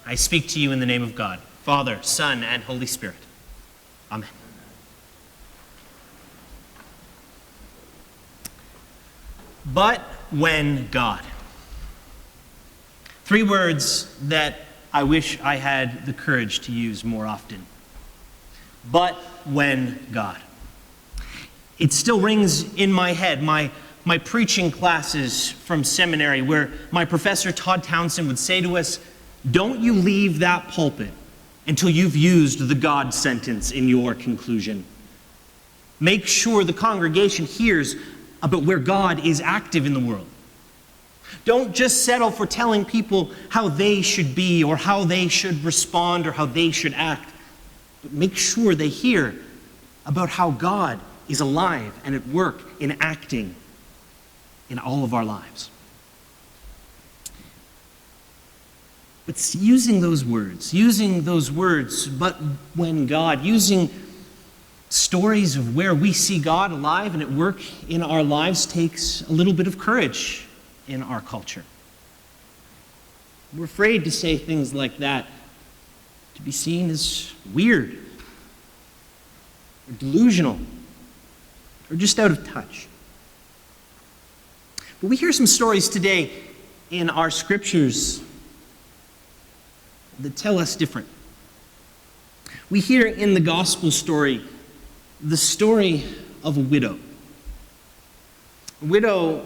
I speak to you in the name of God, Father, Son, and Holy Spirit. Amen. But when God. 3 words that I wish I had the courage to use more often. But when God. It still rings in my head, my preaching classes from seminary, where my professor Todd Townsend would say to us, don't you leave that pulpit until you've used the God sentence in your conclusion. Make sure the congregation hears about where God is active in the world. Don't just settle for telling people how they should be or how they should respond or how they should act. But make sure they hear about how God is alive and at work in acting in all of our lives. But using those words, but when God, using stories of where we see God alive and at work in our lives takes a little bit of courage in our culture. We're afraid to say things like that, to be seen as weird, or delusional, or just out of touch. But we hear some stories today in our scriptures that tell us different. We hear in the gospel story the story of a widow. A widow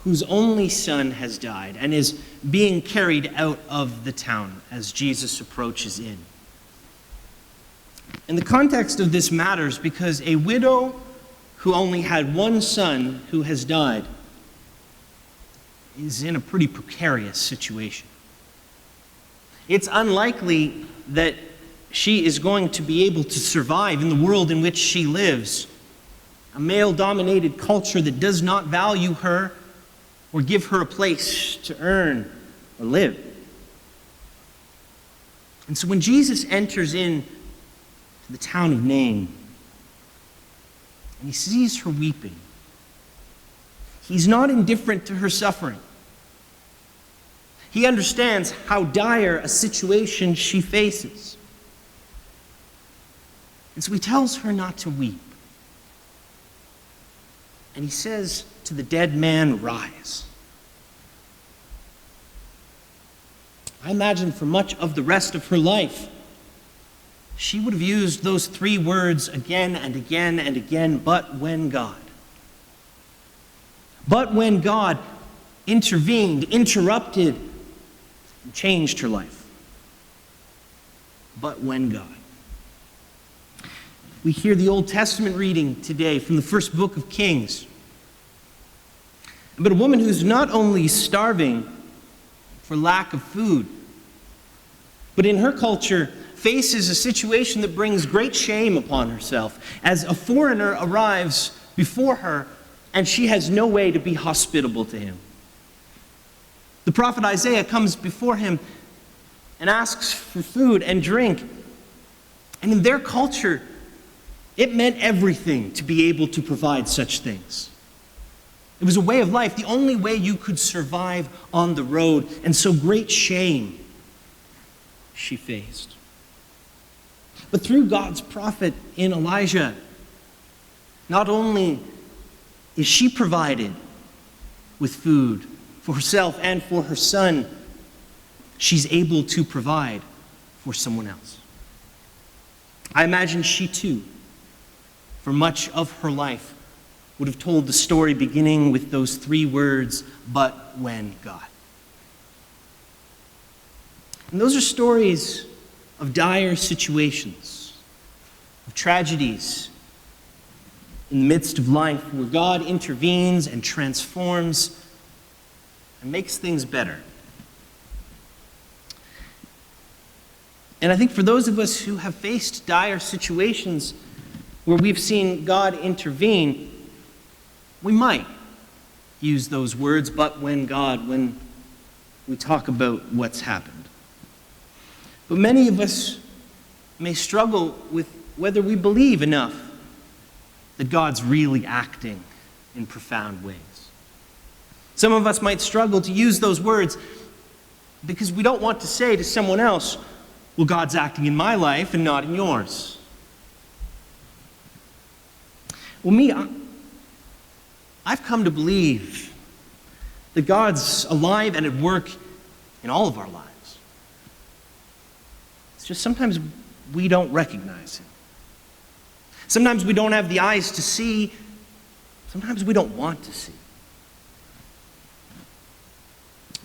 whose only son has died and is being carried out of the town as Jesus approaches in. And the context of this matters because a widow who only had one son who has died is in a pretty precarious situation. It's unlikely that she is going to be able to survive in the world in which she lives, a male-dominated culture that does not value her or give her a place to earn or live. And so when Jesus enters in to the town of Nain, and he sees her weeping, he's not indifferent to her suffering. He understands how dire a situation she faces. And so he tells her not to weep. And he says to the dead man, rise. I imagine for much of the rest of her life, she would have used those 3 words again and again and again, but when God. But when God intervened, interrupted, and changed her life. But when God. We hear the Old Testament reading today from the first book of Kings. But a woman who's not only starving for lack of food, but in her culture faces a situation that brings great shame upon herself as a foreigner arrives before her and she has no way to be hospitable to him. The prophet Isaiah comes before him and asks for food and drink. And in their culture, it meant everything to be able to provide such things. It was a way of life, the only way you could survive on the road. And so great shame she faced. But through God's prophet in Elijah, not only is she provided with food for herself and for her son, she's able to provide for someone else. I imagine she too, for much of her life, would have told the story beginning with those 3 words, but when God. And those are stories of dire situations, of tragedies in the midst of life where God intervenes and transforms and makes things better. And I think for those of us who have faced dire situations where we've seen God intervene, we might use those words, but when God, when we talk about what's happened. But many of us may struggle with whether we believe enough that God's really acting in profound ways. Some of us might struggle to use those words, Because we don't want to say to someone else, well, God's acting in my life and not in yours. Well, I've come to believe that God's alive and at work in all of our lives. It's just sometimes we don't recognize Him. Sometimes we don't have the eyes to see. Sometimes we don't want to see.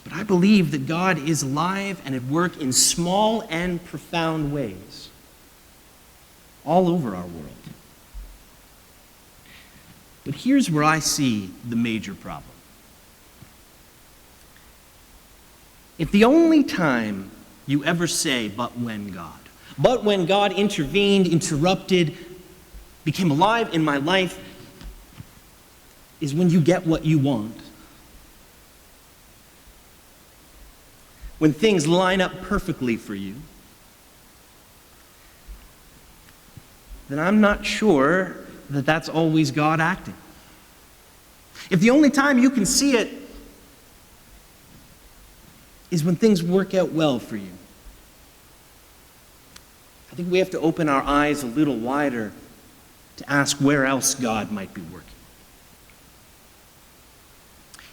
But I believe that God is alive and at work in small and profound ways all over our world. But here's where I see the major problem. If the only time you ever say, but when God intervened, interrupted, became alive in my life, is when you get what you want, when things line up perfectly for you, then I'm not sure that that's always God acting. If the only time you can see it is when things work out well for you, I think we have to open our eyes a little wider to ask where else God might be working.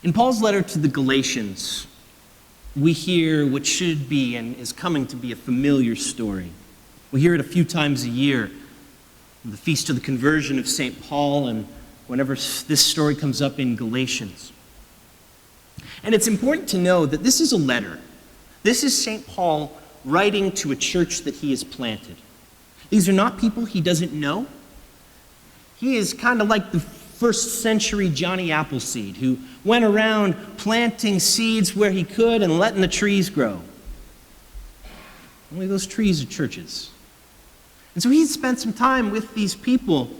In Paul's letter to the Galatians, we hear what should be and is coming to be a familiar story. We hear it a few times a year, the Feast of the Conversion of St. Paul, and whenever this story comes up in Galatians. And it's important to know that this is a letter. This is St. Paul writing to a church that he has planted. These are not people he doesn't know. He is kind of like the first century Johnny Appleseed who went around planting seeds where he could and letting the trees grow. Only those trees are churches. And so he spent some time with these people.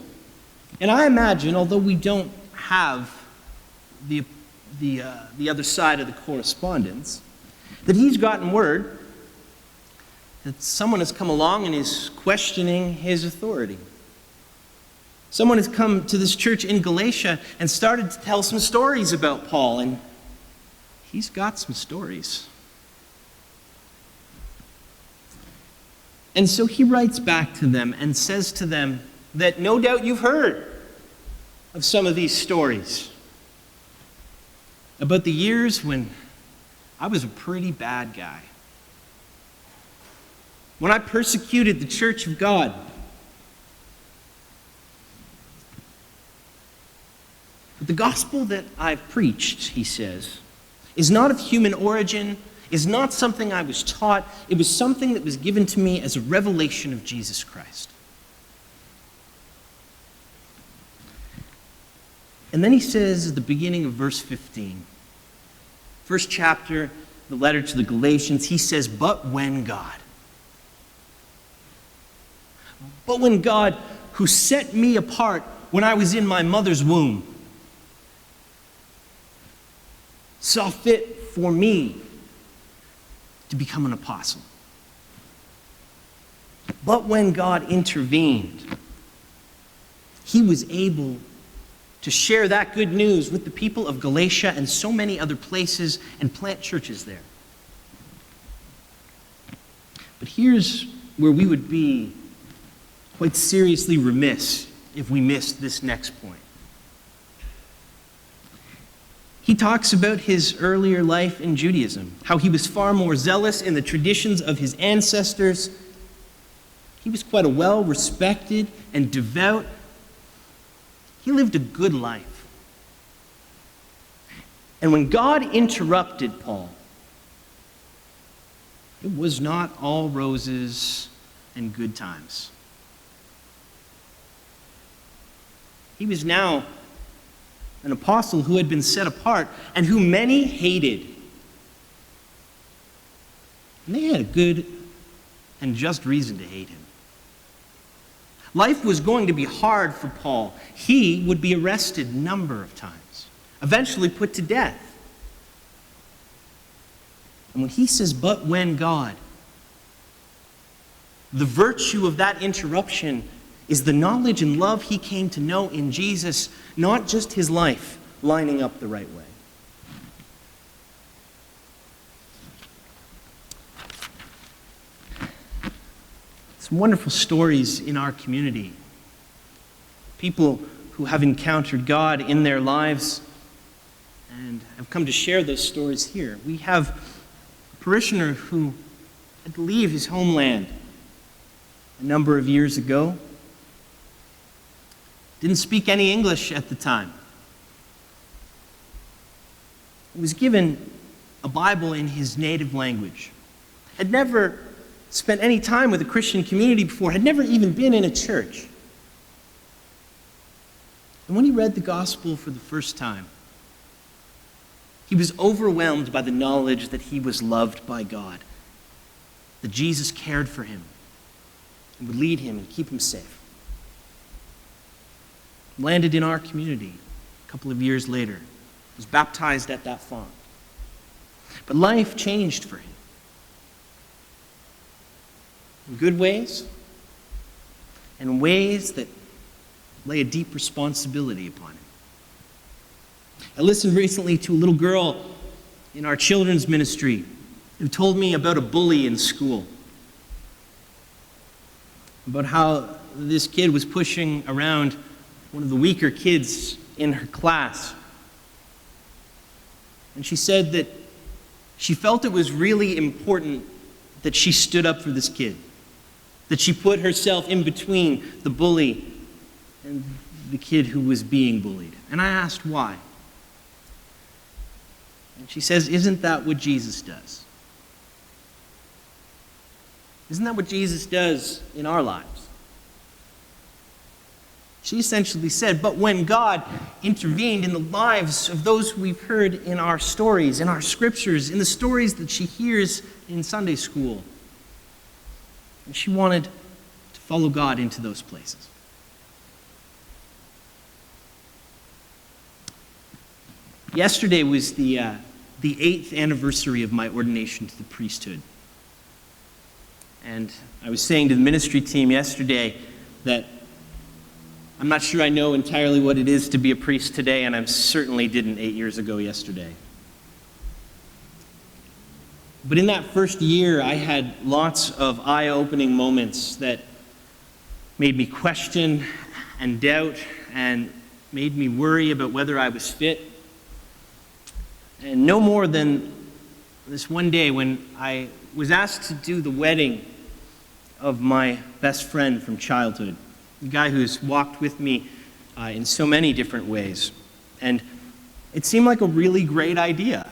And I imagine, although we don't have the other side of the correspondence, that he's gotten word that someone has come along and is questioning his authority. Someone has come to this church in Galatia and started to tell some stories about Paul, and he's got some stories. And so he writes back to them and says to them that no doubt you've heard of some of these stories about the years when I was a pretty bad guy, when I persecuted the church of God. But the gospel that I've preached, he says, is not of human origin, is not something I was taught. It was something that was given to me as a revelation of Jesus Christ. And then he says at the beginning of verse 15, first chapter, the letter to the Galatians, he says, but when God, who set me apart when I was in my mother's womb, saw fit for me to become an apostle. But when God intervened, he was able to share that good news with the people of Galatia and so many other places and plant churches there. But here's where we would be quite seriously remiss if we missed this next point. He talks about his earlier life in Judaism, how he was far more zealous in the traditions of his ancestors. He was quite a well-respected and devout. He lived a good life. And when God interrupted Paul, it was not all roses and good times. He was now an apostle who had been set apart and who many hated. And they had a good and just reason to hate him. Life was going to be hard for Paul. He would be arrested a number of times, eventually put to death. And when he says, but when God, the virtue of that interruption is the knowledge and love he came to know in Jesus, not just his life lining up the right way. some wonderful stories in our community. People who have encountered God in their lives and have come to share those stories here. We have a parishioner who had to leave his homeland a number of years ago. Didn't speak any English at the time. He was given a Bible in his native language. Had never spent any time with a Christian community before, had never even been in a church. And when he read the gospel for the first time, he was overwhelmed by the knowledge that he was loved by God, that Jesus cared for him and would lead him and keep him safe. Landed in our community a couple of years later, was baptized at that font. But life changed for him. In good ways, and in ways that lay a deep responsibility upon him. I listened recently to a little girl in our children's ministry who told me about a bully in school. About how this kid was pushing around one of the weaker kids in her class. And she said that she felt it was really important that she stood up for this kid. That she put herself in between the bully and the kid who was being bullied. And I asked why. And she says, isn't that what Jesus does? Isn't that what Jesus does in our lives? She essentially said, but when God intervened in the lives of those we've heard in our stories, in our scriptures, in the stories that she hears in Sunday school, and she wanted to follow God into those places. Yesterday was the 8th anniversary of my ordination to the priesthood. And I was saying to the ministry team yesterday that I'm not sure I know entirely what it is to be a priest today, and I certainly didn't 8 years ago yesterday. But in that first year, I had lots of eye-opening moments that made me question and doubt and made me worry about whether I was fit. And no more than this one day when I was asked to do the wedding of my best friend from childhood, the guy who's walked with me in so many different ways. And it seemed like a really great idea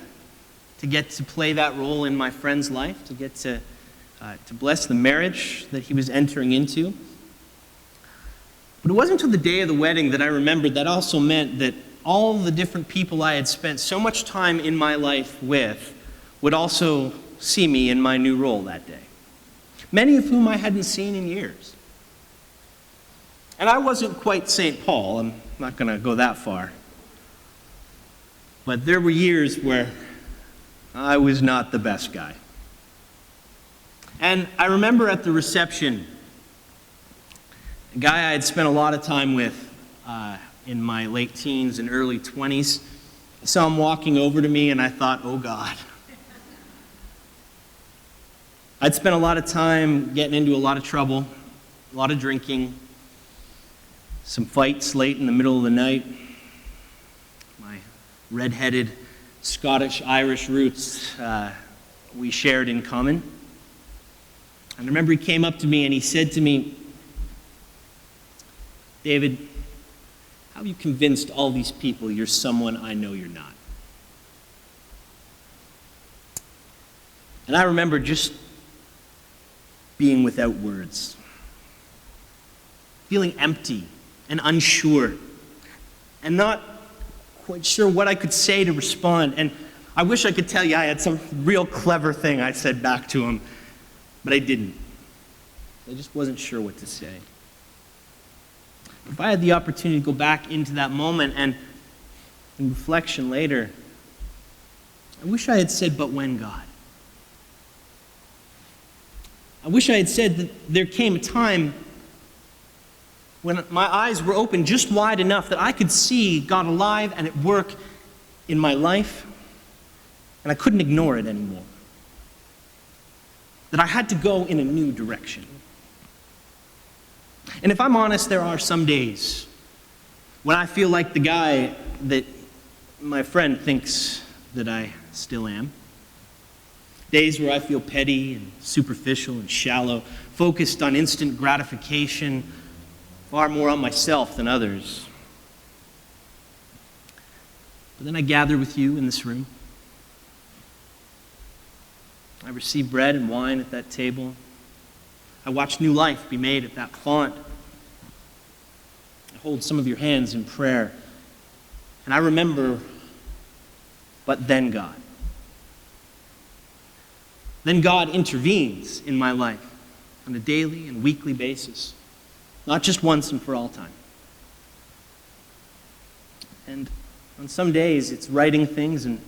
to get to play that role in my friend's life, to get to bless the marriage that he was entering into. But it wasn't until the day of the wedding that I remembered that also meant that all the different people I had spent so much time in my life with would also see me in my new role that day. Many of whom I hadn't seen in years. And I wasn't quite St. Paul, I'm not going to go that far. But there were years where I was not the best guy. And I remember at the reception, a guy I had spent a lot of time with in my late teens and early 20s. I saw him walking over to me and I thought, oh God. I'd spent a lot of time getting into a lot of trouble, a lot of drinking, some fights late in the middle of the night. My red-headed Scottish-Irish roots we shared in common. And I remember he came up to me and he said to me, David, how have you convinced all these people you're someone I know you're not? And I remember just being without words, feeling empty and unsure, and not quite sure what I could say to respond. And I wish I could tell you I had some real clever thing I said back to him, but I didn't. I just wasn't sure what to say. If I had the opportunity to go back into that moment and in reflection later, I wish I had said, but when God? I wish I had said that there came a time when my eyes were open just wide enough that I could see God alive and at work in my life, and I couldn't ignore it anymore. That I had to go in a new direction. And if I'm honest, there are some days when I feel like the guy that my friend thinks that I still am. Days where I feel petty and superficial and shallow, focused on instant gratification, far more on myself than others. But then I gather with you in this room. I receive bread and wine at that table. I watch new life be made at that font. I hold some of your hands in prayer. And I remember, but then God. Then God intervenes in my life on a daily and weekly basis, not just once and for all time. And on some days, it's righting things and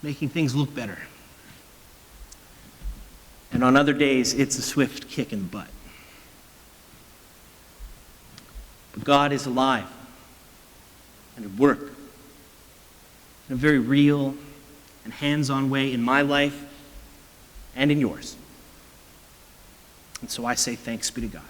making things look better. And on other days, it's a swift kick in the butt. But God is alive and at work in a very real and hands-on way in my life and in yours. And so I say thanks be to God.